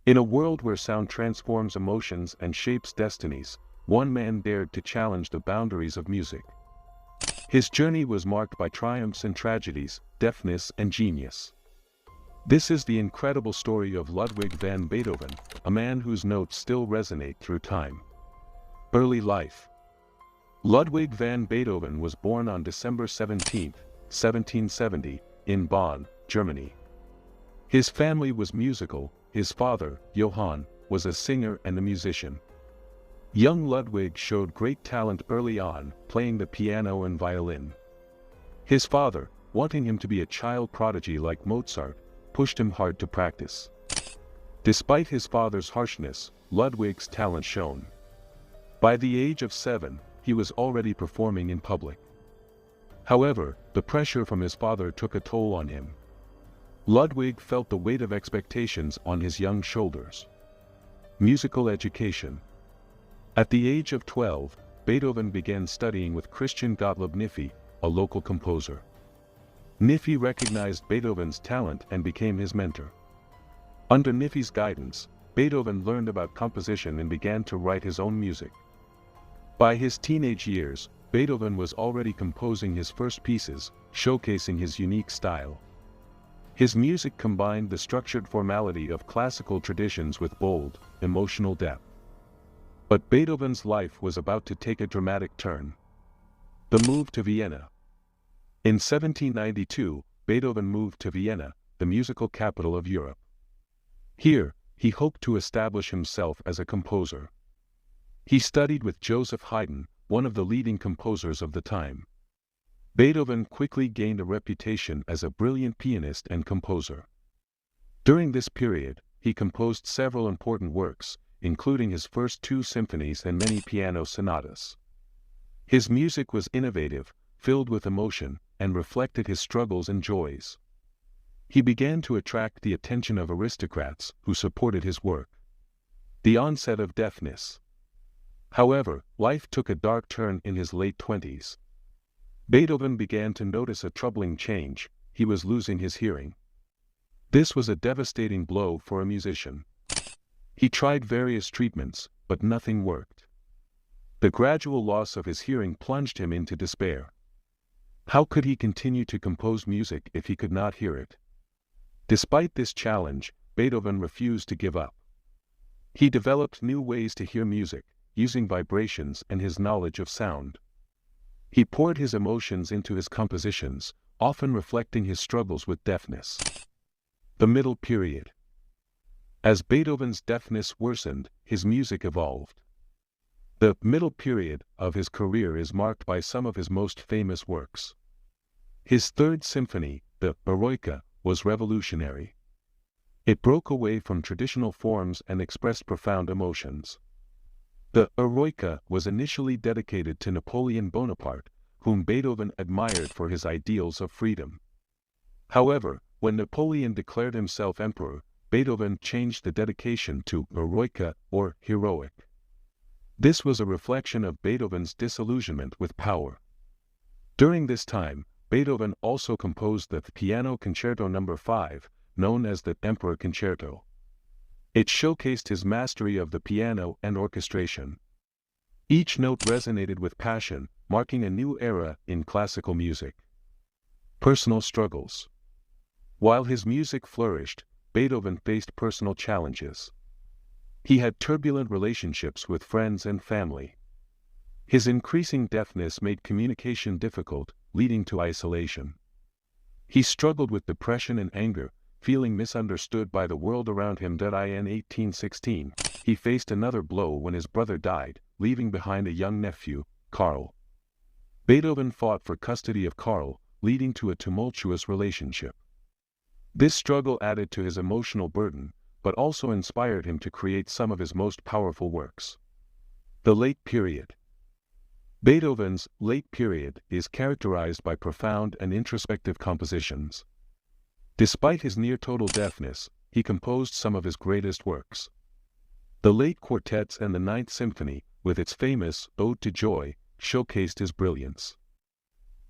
In a world where sound transforms emotions and shapes destinies, one man dared to challenge the boundaries of music. His journey was marked by triumphs and tragedies, deafness and genius. This is the incredible story of Ludwig van Beethoven, a man whose notes still resonate through time. Early life. Ludwig van Beethoven was born on December 17, 1770, in Bonn, Germany. His family was musical. His father, Johann, was a singer and a musician. Young Ludwig showed great talent early on, playing the piano and violin. His father, wanting him to be a child prodigy like Mozart, pushed him hard to practice. Despite his father's harshness, Ludwig's talent shone. By the age of 7, he was already performing in public. However, the pressure from his father took a toll on him. Ludwig felt the weight of expectations on his young shoulders. Musical education. At the age of 12, Beethoven began studying with Christian Gottlieb Niffy, a local composer. Niffy recognized Beethoven's talent and became his mentor. Under Niffy's guidance, Beethoven learned about composition and began to write his own music. By his teenage years, Beethoven was already composing his first pieces, showcasing his unique style. His music combined the structured formality of classical traditions with bold, emotional depth. But Beethoven's life was about to take a dramatic turn. The move to Vienna. In 1792, Beethoven moved to Vienna, the musical capital of Europe. Here, he hoped to establish himself as a composer. He studied with Joseph Haydn, one of the leading composers of the time. Beethoven quickly gained a reputation as a brilliant pianist and composer. During this period, he composed several important works, including his first 2 symphonies and many piano sonatas. His music was innovative, filled with emotion, and reflected his struggles and joys. He began to attract the attention of aristocrats who supported his work. The onset of deafness. However, life took a dark turn in his late 20s. Beethoven began to notice a troubling change. He was losing his hearing. This was a devastating blow for a musician. He tried various treatments, but nothing worked. The gradual loss of his hearing plunged him into despair. How could he continue to compose music if he could not hear it? Despite this challenge, Beethoven refused to give up. He developed new ways to hear music, using vibrations and his knowledge of sound. He poured his emotions into his compositions, often reflecting his struggles with deafness. The middle period. As Beethoven's deafness worsened, his music evolved. The middle period of his career is marked by some of his most famous works. His 3rd symphony, the Eroica, was revolutionary. It broke away from traditional forms and expressed profound emotions. The Eroica was initially dedicated to Napoleon Bonaparte, whom Beethoven admired for his ideals of freedom. However, when Napoleon declared himself emperor, Beethoven changed the dedication to Eroica or heroic. This was a reflection of Beethoven's disillusionment with power. During this time, Beethoven also composed the Piano Concerto No. 5, known as the Emperor Concerto. It showcased his mastery of the piano and orchestration. Each note resonated with passion, marking a new era in classical music. Personal struggles. While his music flourished, Beethoven faced personal challenges. He had turbulent relationships with friends and family. His increasing deafness made communication difficult, leading to isolation. He struggled with depression and anger, feeling misunderstood by the world around him. In 1816, he faced another blow when his brother died, leaving behind a young nephew, Karl. Beethoven fought for custody of Karl, leading to a tumultuous relationship. This struggle added to his emotional burden, but also inspired him to create some of his most powerful works. The late period. Beethoven's late period is characterized by profound and introspective compositions. Despite his near-total deafness, he composed some of his greatest works. The late quartets and the 9th Symphony, with its famous Ode to Joy, showcased his brilliance.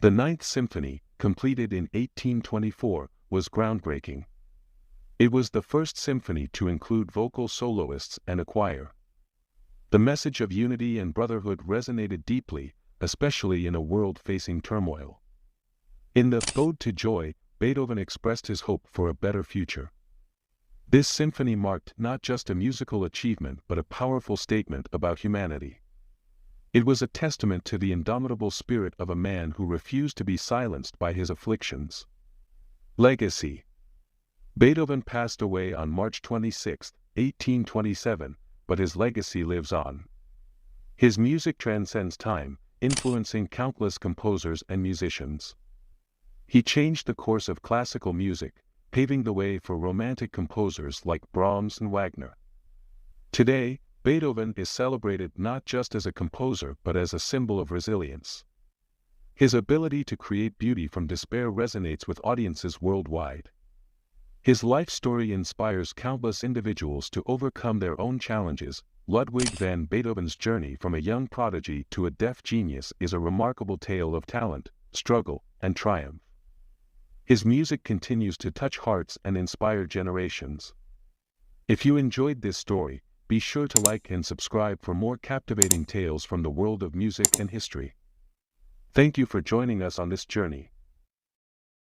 The 9th Symphony, completed in 1824, was groundbreaking. It was the first symphony to include vocal soloists and a choir. The message of unity and brotherhood resonated deeply, especially in a world facing turmoil. In the Ode to Joy, Beethoven expressed his hope for a better future. This symphony marked not just a musical achievement but a powerful statement about humanity. It was a testament to the indomitable spirit of a man who refused to be silenced by his afflictions. Legacy. Beethoven passed away on March 26, 1827, but his legacy lives on. His music transcends time, influencing countless composers and musicians. He changed the course of classical music, paving the way for romantic composers like Brahms and Wagner. Today, Beethoven is celebrated not just as a composer but as a symbol of resilience. His ability to create beauty from despair resonates with audiences worldwide. His life story inspires countless individuals to overcome their own challenges. Ludwig van Beethoven's journey from a young prodigy to a deaf genius is a remarkable tale of talent, struggle, and triumph. His music continues to touch hearts and inspire generations. If you enjoyed this story, be sure to like and subscribe for more captivating tales from the world of music and history. Thank you for joining us on this journey.